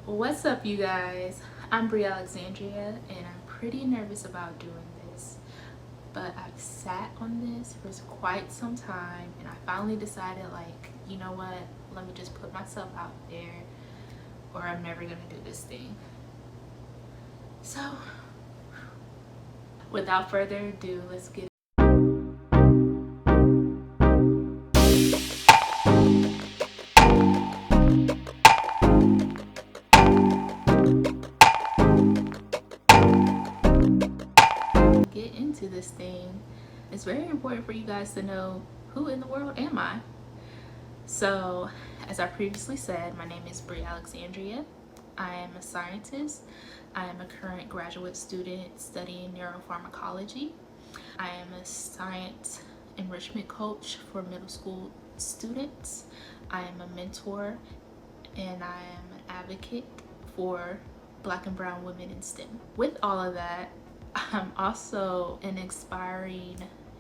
What's up, you guys? I'm Brie Alexandria, and I'm pretty nervous about doing this. But I've sat on this for quite some time, and I finally decided, you know what? Let me just put myself out there, or I'm never gonna do this thing. So, without further ado, let's get into this thing. It's very important for you guys to know who in the world am I. So, as I previously said, my name is Brie Alexandria. I am a scientist. I am a current graduate student studying neuropharmacology. I am a science enrichment coach for middle school students. I am a mentor, and I am an advocate for Black and brown women in STEM. With all of that, I'm also an aspiring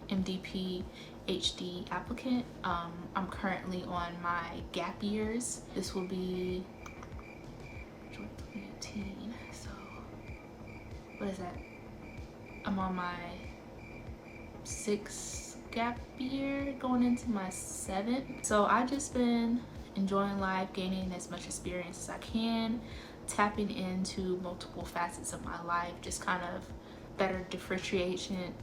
MD PhD applicant. I'm currently on my gap years. This will be 2018, so what is that? I'm on my 6th gap year, going into my 7th. So I've just been enjoying life, gaining as much experience as I can, tapping into multiple facets of my life, just kind of better differentiation.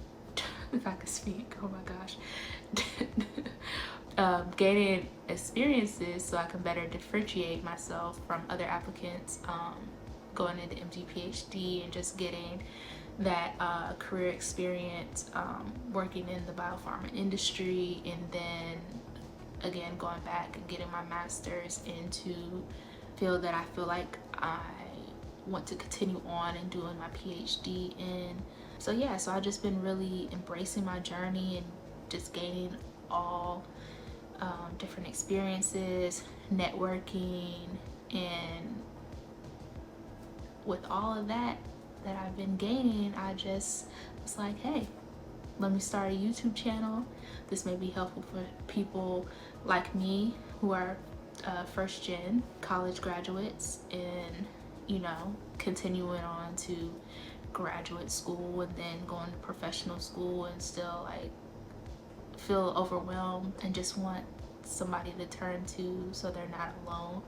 If I could speak, oh my gosh. Gaining experiences so I can better differentiate myself from other applicants, going into MD PhD and just getting that career experience, working in the biopharma industry, and then again going back and getting my master's into field that I feel like I want to continue on and doing my PhD in. So yeah, so I've just been really embracing my journey and just gaining all different experiences, networking, and with all of that I've been gaining, I just was like, hey, let me start a YouTube channel. This may be helpful for people like me who are first gen college graduates and, you know, continuing on to graduate school and then going to professional school and still like feel overwhelmed and just want somebody to turn to so they're not alone,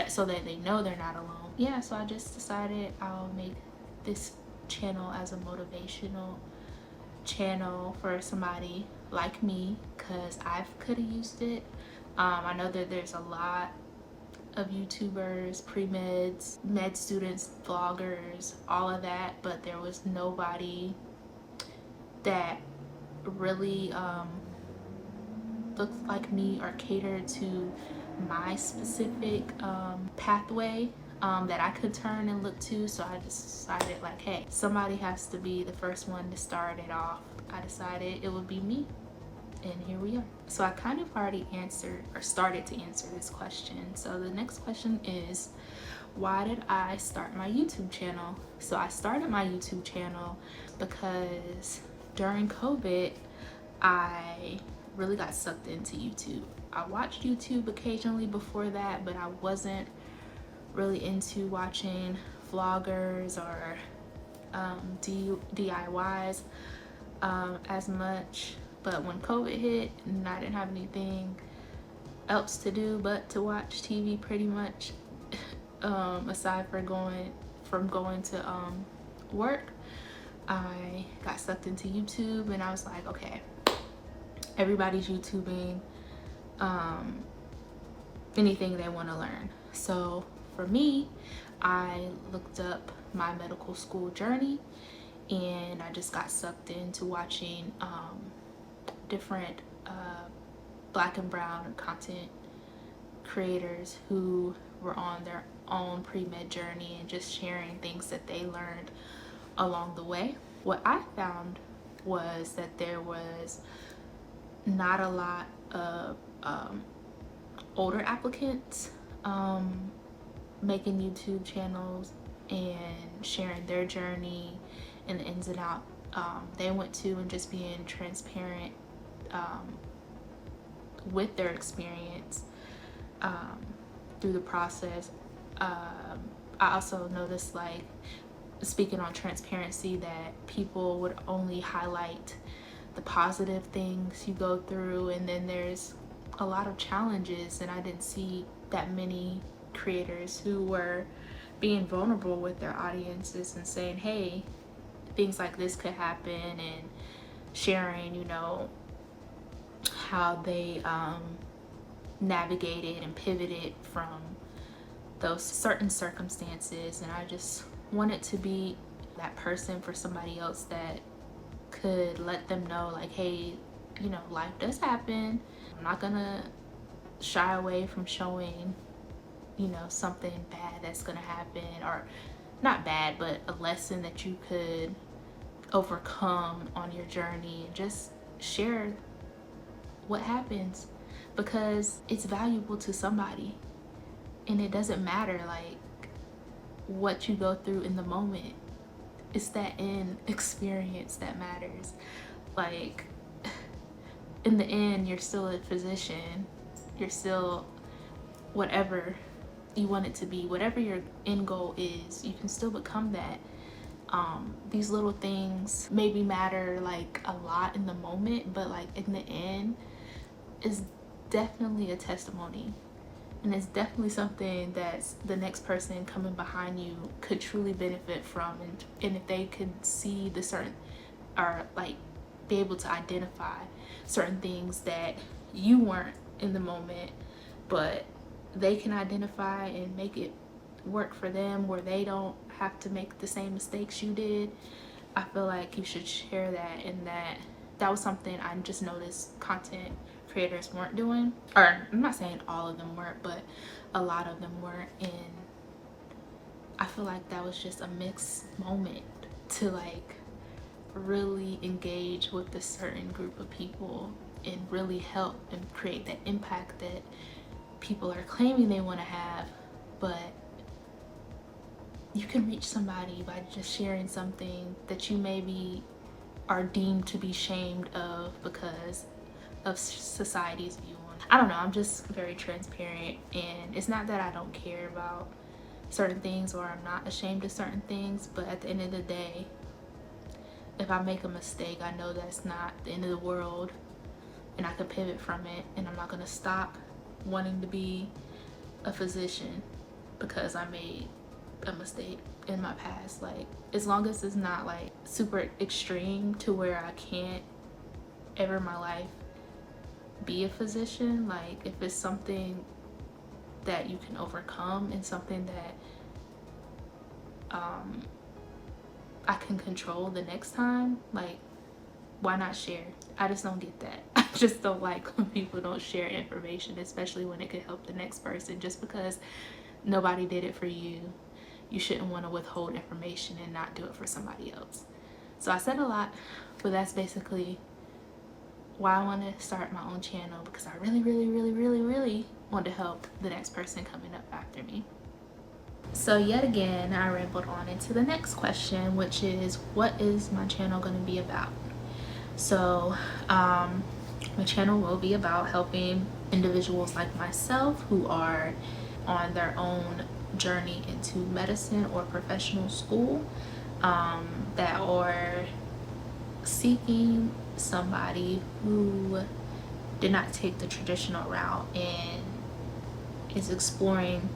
so that they know they're not alone. Yeah, so I just decided I'll make this channel as a motivational channel for somebody like me, because I could have used it. I know that there's a lot of YouTubers, pre-meds, med students, vloggers, all of that, but there was nobody that really looked like me or catered to my specific pathway that I could turn and look to. So I decided, like, hey, somebody has to be the first one to start it off. I decided it would be me, and here we are. So I kind of already answered or started to answer this question. So the next question is, why did I start my YouTube channel? So I started my YouTube channel because during COVID, I really got sucked into YouTube. I watched YouTube occasionally before that, but I wasn't really into watching vloggers or DIYs as much. But when COVID hit and I didn't have anything else to do but to watch TV pretty much, aside from going to work, I got sucked into YouTube, and I was like, okay, everybody's YouTubing anything they want to learn. So for me, I looked up my medical school journey, and I just got sucked into watching different Black and brown content creators who were on their own pre-med journey and just sharing things that they learned along the way. What I found was that there was not a lot of older applicants making YouTube channels and sharing their journey and the ins and outs they went to, and just being transparent with their experience through the process. I also noticed, like, speaking on transparency, that people would only highlight the positive things you go through, and then there's a lot of challenges, and I didn't see that many creators who were being vulnerable with their audiences and saying, hey, things like this could happen, and sharing, you know, how they navigated and pivoted from those certain circumstances. And I just wanted to be that person for somebody else that could let them know, like, hey, you know, life does happen. I'm not gonna shy away from showing, you know, something bad that's gonna happen, or not bad, but a lesson that you could overcome on your journey, and just share what happens, because it's valuable to somebody. And it doesn't matter, like, what you go through in the moment. It's that end experience that matters. Like, in the end, you're still a physician. You're still whatever you want it to be. Whatever your end goal is, you can still become that. These little things maybe matter like a lot in the moment, but like in the end is definitely a testimony. And it's definitely something that the next person coming behind you could truly benefit from. And if they could see the certain, or like be able to identify certain things that you weren't in the moment, but they can identify and make it work for them, where they don't have to make the same mistakes you did, I feel like you should share that. And that was something I just noticed content creators weren't doing. Or I'm not saying all of them weren't, but a lot of them weren't. And I feel like that was just a mixed moment to like really engage with a certain group of people and really help and create that impact that people are claiming they want to have. But you can reach somebody by just sharing something that you maybe are deemed to be shamed of because of society's view on it. I don't know, I'm just very transparent, and it's not that I don't care about certain things or I'm not ashamed of certain things, but at the end of the day, if I make a mistake, I know that's not the end of the world, and I can pivot from it, and I'm not gonna stop wanting to be a physician because I made a mistake in my past. Like, as long as it's not like super extreme to where I can't ever in my life be a physician, like if it's something that you can overcome and something that I can control the next time, like, why not share? I just don't get that. I just don't like when people don't share information, especially when it could help the next person. Just because nobody did it for you, you shouldn't want to withhold information and not do it for somebody else. So I said a lot, but that's basically why I want to start my own channel, because I really want to help the next person coming up after me. So yet again, I rambled on into the next question, which is, what is my channel going to be about? So my channel will be about helping individuals like myself who are on their own journey into medicine or professional school, that are seeking somebody who did not take the traditional route and is exploring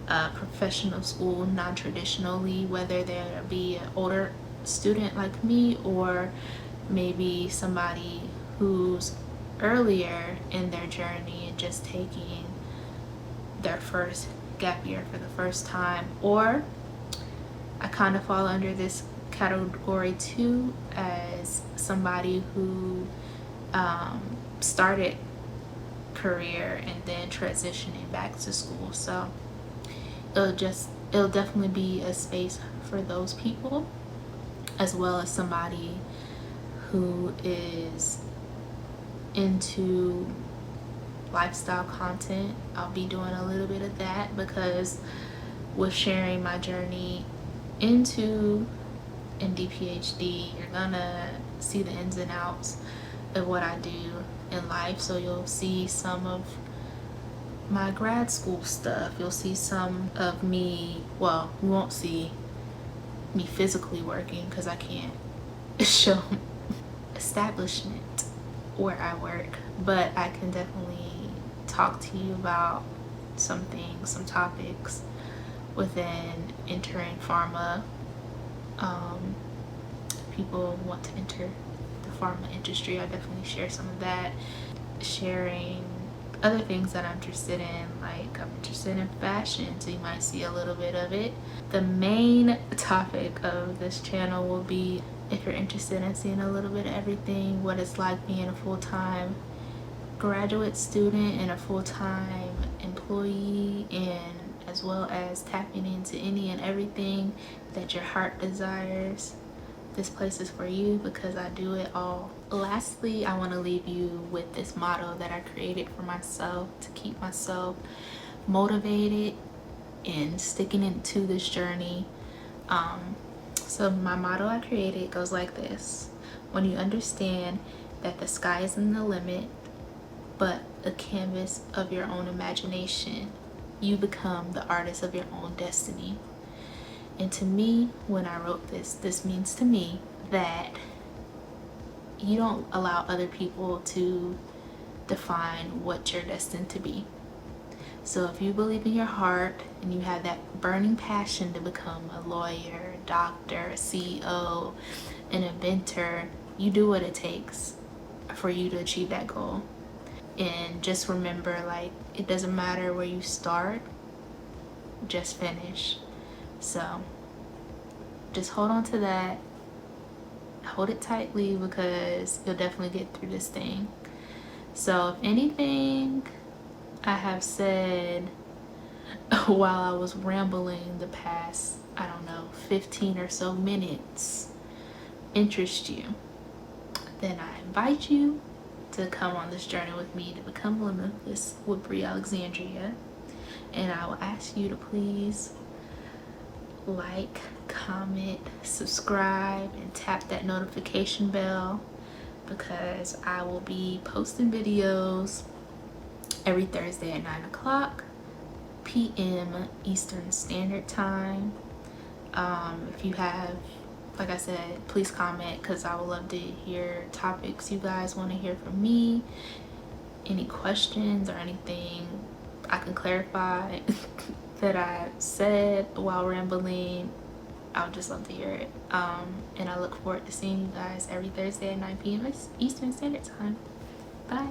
professional school non-traditionally, whether there be an older student like me or maybe somebody who's earlier in their journey and just taking their first gap year for the first time. Or I kind of fall under this category too, as somebody who started career and then transitioning back to school. So it'll definitely be a space for those people, as well as somebody who is into lifestyle content. I'll be doing a little bit of that, because with sharing my journey into MD PhD, you're gonna see the ins and outs of what I do in life. So you'll see some of my grad school stuff. You'll see some of me, well, you won't see me physically working because I can't show establishment where I work, but I can definitely talk to you about some things, some topics within entering pharma. People want to enter the pharma industry. I definitely share some of that, sharing other things that I'm interested in. Like, I'm interested in fashion, so you might see a little bit of it. The main topic of this channel will be, if you're interested in seeing a little bit of everything, what it's like being a full-time graduate student and a full-time employee, and as well as tapping into any and everything that your heart desires. This place is for you because I do it all. Lastly, I want to leave you with this motto that I created for myself to keep myself motivated and sticking into this journey. So my motto I created goes like this: when you understand that the sky isn't the limit but a canvas of your own imagination, you become the artist of your own destiny. And to me, when I wrote this means to me that you don't allow other people to define what you're destined to be. So if you believe in your heart and you have that burning passion to become a lawyer, a doctor, a CEO, an inventor, you do what it takes for you to achieve that goal. And just remember, like, it doesn't matter where you start, just finish. So just hold on to that, hold it tightly, because you'll definitely get through this thing. So if anything I have said while I was rambling the past, I don't know, 15 or so minutes interest you, then I invite you to come on this journey with me to become limitless with Brie Alexandria. And I will ask you to please like, comment, subscribe, and tap that notification bell, because I will be posting videos every Thursday at 9 o'clock p.m. Eastern Standard Time. If you have, like I said, please comment, because I would love to hear topics you guys want to hear from me. Any questions or anything I can clarify that I said while rambling, I would just love to hear it. And I look forward to seeing you guys every Thursday at 9 p.m. Eastern Standard Time. Bye.